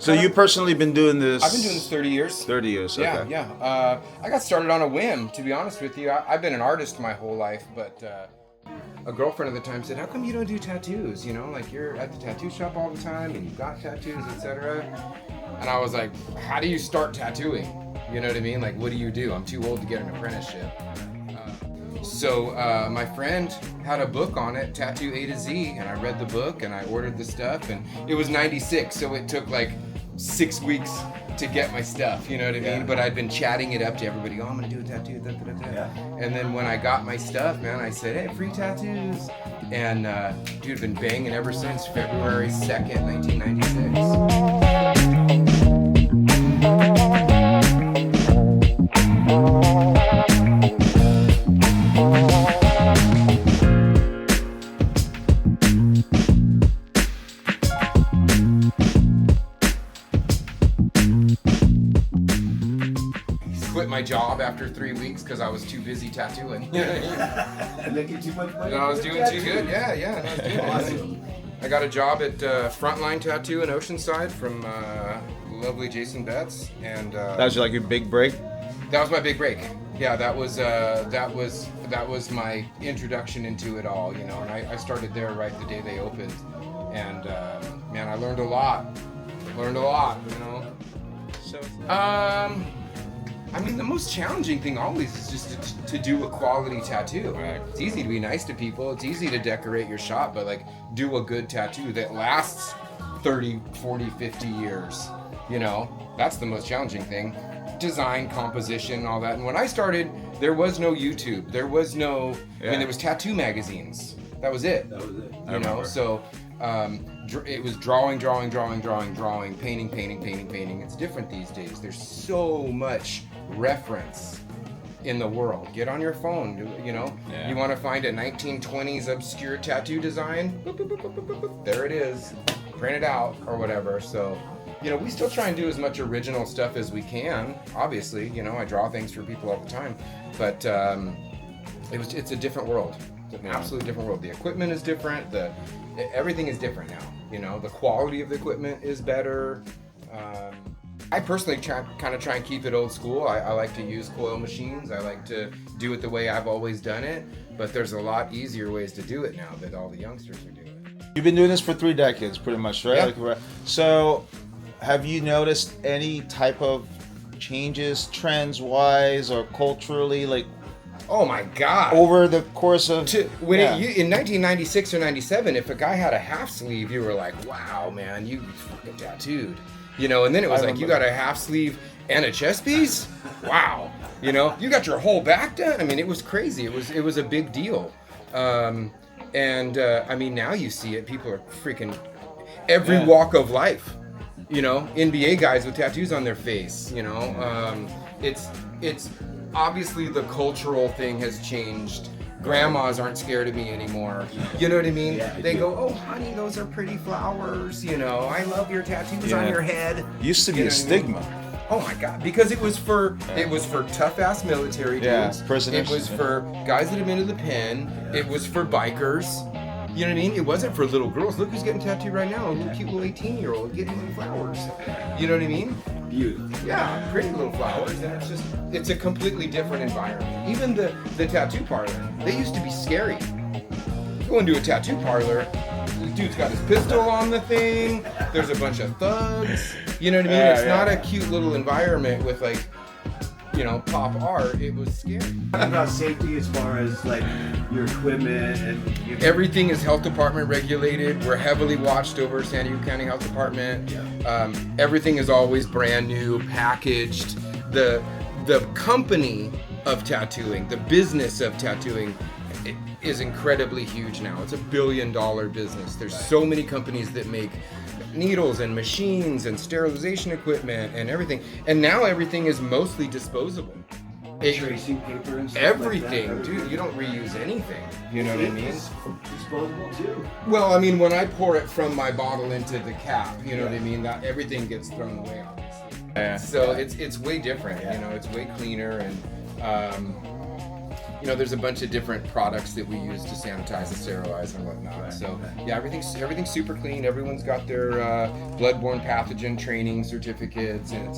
So you personally been doing this? I've been doing this 30 years. 30 years, okay. Yeah. I got started on a whim, to be honest with you. I've been an artist my whole life, but a girlfriend at the time said, how come you don't do tattoos? You know, like you're at the tattoo shop all the time and you've got tattoos, etc. And I was like, how do you start tattooing? You know what I mean? Like, what do you do? I'm too old to get an apprenticeship. So my friend had a book on it, Tattoo A to Z, and I read the book and I ordered the stuff, and it was 96, so it took like 6 weeks to get my stuff, you know what I mean? But I'd been chatting it up to everybody, I'm gonna do a tattoo, da, da, da, da. Yeah. And then when I got my stuff, man, I said, hey, free tattoos. And dude, been banging ever since February 2nd, 1996. Quit my job after 3 weeks because I was too busy tattooing. Making too much money. No, I was doing too good. Yeah. No, I was doing Awesome. I got a job at Frontline Tattoo in Oceanside from lovely Jason Betts, and That was like your big break? that was my big break. Yeah, that was my introduction into it all, you know. And I started there right the day they opened, and man, I learned a lot. You know. So, I mean, the most challenging thing always is just to do a quality tattoo. Right. It's easy to be nice to people. It's easy to decorate your shop, but like do a good tattoo that lasts 30, 40, 50 years. You know, that's the most challenging thing. Design, composition, all that. And when I started, there was no YouTube. There was no, I mean, there was tattoo magazines. That was it. That was it. You know, so it was drawing, painting. It's different these days. There's so much reference in the world. Get on your phone, you know. Yeah. You want to find a 1920s obscure tattoo design? Boop, boop, boop, boop, boop, boop. There it is. Print it out or whatever. So, you know, we still try and do as much original stuff as we can. Obviously, you know, I draw things for people all the time, but it's a different world. It's an absolutely different world. The equipment is different. Everything is different now. You know, the quality of the equipment is better. I personally try and keep it old school. I like to use coil machines. I like to do it the way I've always done it. But there's a lot easier ways to do it now that all the youngsters are doing. you've been doing this for 3 decades, pretty much, right? Yeah. Like, right. So, have you noticed any type of changes, trends-wise or culturally, like Oh my God! over the course of In 1996 or 97, if a guy had a half sleeve, you were like, "Wow, man, you fucking tattooed," you know. And then it was like, "You got a half sleeve and a chest piece? Wow!" You know, you got your whole back done. I mean, it was crazy. It was a big deal. I mean, now you see it. People are freaking every walk of life. You know, NBA guys with tattoos on their face. You know, it's obviously the cultural thing has changed. Grandmas aren't scared of me anymore. You know what I mean? Yeah, they go, "Oh, honey, those are pretty flowers." You know, "I love your tattoos on your head." Used to be You a know what I mean? stigma. Oh my God! Because it was for tough ass military dudes. prisoners. It was for guys that have been to the pen. It was for bikers. You know what I mean? It wasn't for little girls. Look who's getting tattooed right now. A little cute little 18-year-old getting little flowers. You know what I mean? Beautiful. Yeah, pretty little flowers. And it's a completely different environment. Even the tattoo parlor, they used to be scary. Go into a tattoo parlor, the dude's got his pistol on the thing. There's a bunch of thugs. You know what I mean? It's not a cute little environment with like, you know, pop art. It was scary. What about safety as far as like your equipment and Everything is health department regulated. We're heavily watched over, San Diego County Health Department. Everything is always brand new, packaged. The company of tattooing, the business of tattooing, is incredibly huge now. It's $1 billion business. There's so many companies that make needles and machines and sterilization equipment and everything. And now everything is mostly disposable. tracing paper and stuff Everything, like that. dude. You don't reuse anything. You know what I mean? It's disposable too. Well, I mean, when I pour it from my bottle into the cap, you know what I mean? That everything gets thrown away, obviously. So it's way different. You know, it's way cleaner, and there's a bunch of different products that we use to sanitize and sterilize and whatnot. So yeah, everything's super clean. Everyone's got their bloodborne pathogen training certificates, and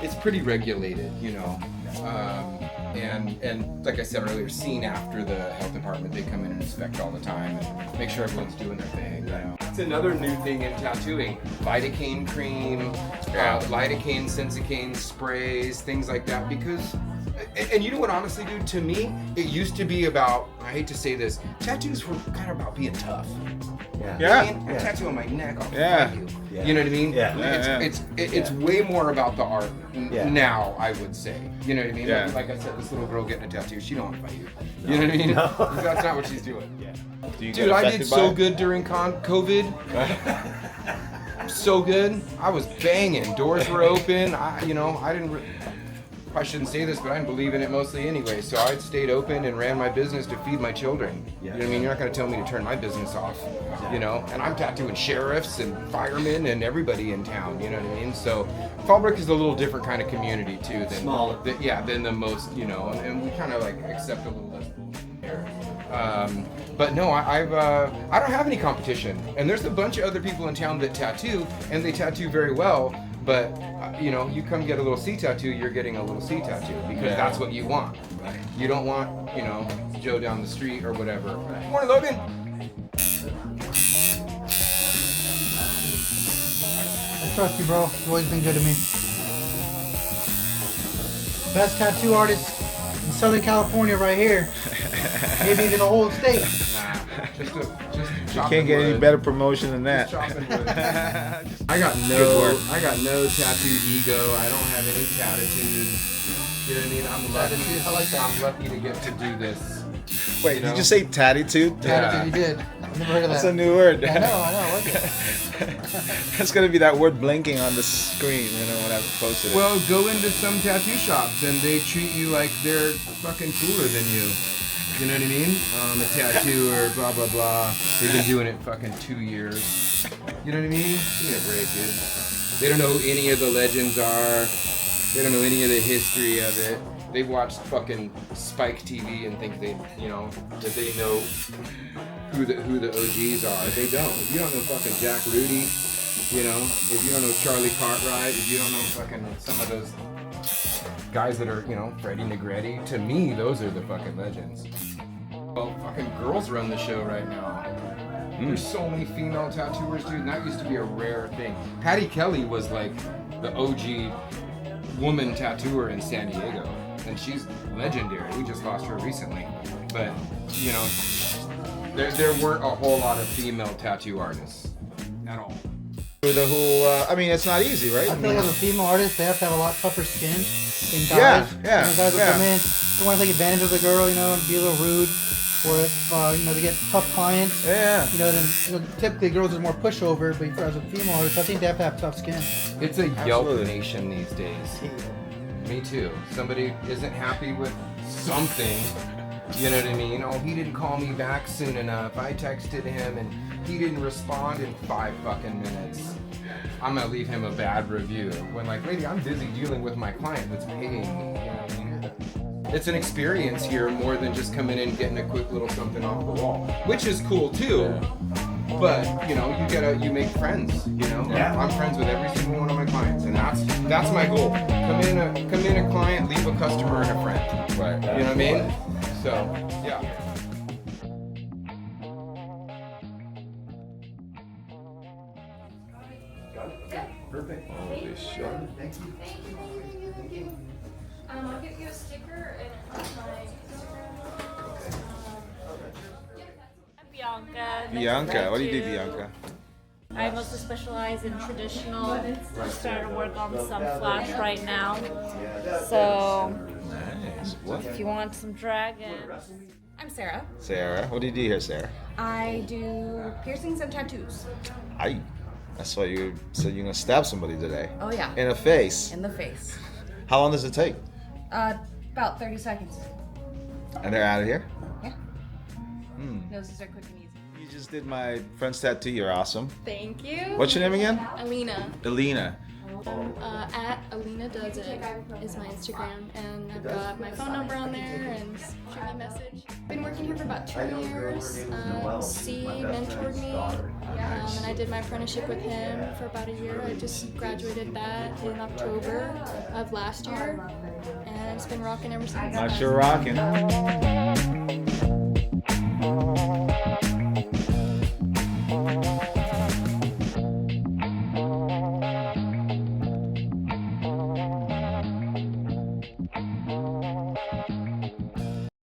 it's pretty regulated, and like I said earlier, seen after the health department. They come in and inspect all the time and make sure everyone's doing their thing. It's another new thing in tattooing: lidocaine cream, lidocaine, sensicaine sprays, things like that. Because, and you know what, honestly, dude, to me, it used to be about, I hate to say this, tattoos were kind of about being tough. Yeah. A tattoo on my neck, I'll fight you. Yeah. You know what I mean? Yeah. It's way more about the art now, I would say. You know what I mean? Yeah. Like I said, this little girl getting a tattoo, she don't want to fight you. You know what I mean? That's not what she's doing. Do you Dude, get I affected did by so it? good during COVID. So good. I was banging. Doors were open. I shouldn't say this, but I didn't believe in it mostly anyway. So I stayed open and ran my business to feed my children. You know what I mean? You're not going to tell me to turn my business off. And I'm tattooing sheriffs and firemen and everybody in town. You know what I mean? So Fallbrook is a little different kind of community too than Smaller. than the most. And we kind of like accept a little less here. But no, I don't have any competition, and there's a bunch of other people in town that tattoo, and they tattoo very well. But you come get a little C tattoo, you're getting a little C tattoo because that's what you want. You don't want Joe down the street or whatever. Morning, Logan. I trust you, bro. You've always been good to me. Best tattoo artist in Southern California, right here. Maybe in the whole state. Just You can't get any better promotion than that. I got no tattoo ego. I don't have any tattoos. You know what I mean? I'm lucky to get to do this. Wait, did you say tattitude? Tattoo, you did. I've never heard of that. That's a new word. I know. I like it. That's gonna be that word blinking on the screen, when I posted it. Well, go into some tattoo shops and they treat you like they're fucking cooler than you. You know what I mean? A tattooer, blah, blah, blah. They've been doing it fucking 2 years. You know what I mean? Give me a break, dude. They don't know who any of the legends are. They don't know any of the history of it. They've watched fucking Spike TV and think that they know who the OGs are. They don't. If you don't know fucking Jack Rudy, if you don't know Charlie Cartwright, if you don't know fucking some of those guys that are, Freddie Negretti, to me, those are the fucking legends. Well, fucking girls run the show right now. There's so many female tattooers, dude, and that used to be a rare thing. Patty Kelly was like the OG woman tattooer in San Diego, and she's legendary. We just lost her recently. But, there weren't a whole lot of female tattoo artists at all. The whole, it's not easy, right? I feel like as a female artist, they have to have a lot tougher skin than guys. Yeah. Guys will come in, don't want to take advantage of the girl, and be a little rude. Or if, they get tough clients, then typically girls are more pushover, but as a female artist, I think they have to have tough skin. It's a Yelp nation these days. Me too. Somebody isn't happy with something, you know what I mean? Oh, he didn't call me back soon enough. I texted him and he didn't respond in 5 fucking minutes. I'm gonna leave him a bad review. When lady, I'm busy dealing with my client that's paying me, you know what I mean? It's an experience here more than just coming in and getting a quick little something off the wall, which is cool too. But you make friends. I'm friends with every single one of my clients, and that's my goal. Come in a client, leave a customer and a friend. Right. You know what I mean? So yeah. Perfect. Holy shit. I'll give you a sticker and I'm Bianca. Bianca, what do you do, Bianca? I mostly specialize in traditional. I'm starting to work on some flash right now. So Nice. What? if you want some dragon. I'm Sarah. Sarah, what do you do here, Sarah? I do piercings and tattoos. I saw you said you're gonna stab somebody today. Oh yeah. In the face. In the face. How long does it take? About 30 seconds. And they're out of here? Yeah. Noses are quick and easy. You just did my friend's tattoo. You're awesome. Thank you. What's your name again? Alina. Alina. At Alina Does It is my Instagram, and I've got my phone number on there, and shoot me a message. Been working here for about 2 years. C mentored me, and I did my apprenticeship with him for about a year. I just graduated that in October of last year, and it's been rocking ever since. Not sure rocking.